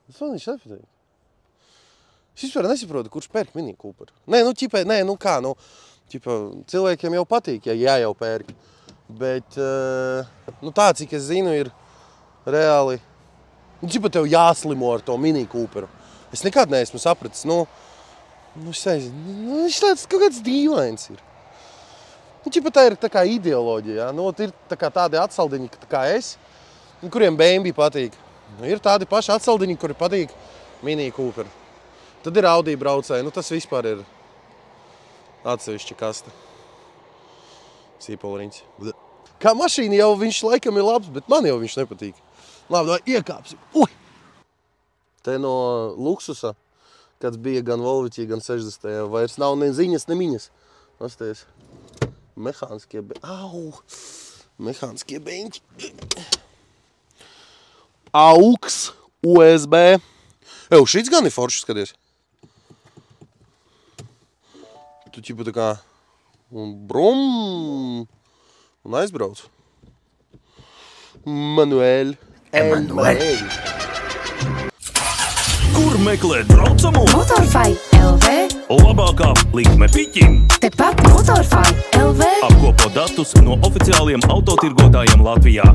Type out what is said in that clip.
Man viņš nepatīk. Es vispār nesaprotu, kurš pērk Mini Cooperu. Nē, cilvēkiem jau patīk, ja jau pērk. Bet, tā, cik es zinu, ir reāli, tev jāslimo ar to Mini Cooperu. Es nekad neesmu sapratis, viņš tāds kaut kāds dīvains ir. Tā ir tā kā ideoloģija, ir tā kā tādi atsaldiņi, kā es, kuriem BMW patīk. Ir tādi paši atsaldiņi, kuri patīk Mini Cooperu. Tad ir Audi braucēji, tas vispār ir atsevišķa kaste. Sīpoliņš. Kā mašīna jau viņš laikam ir labs, bet man jau viņš nepatīk. Labi, vai iekāpsim. Ui! Te no luksusa, kad bija gan Volviķī, gan 60. vairs nav ne ziņas, ne miņas. Nostājies. Mehāniskie beņķi. AUX, USB. Šits gan ir foršs, skaties. Tu tā kā brum un aizbrauc. Emanuēļ. Kur meklēt braucamo? Motorfai LV. Labākā likme piķim. Tepat Motorfai LV. Apkopo datus no oficiāliem autotirgotājiem Latvijā.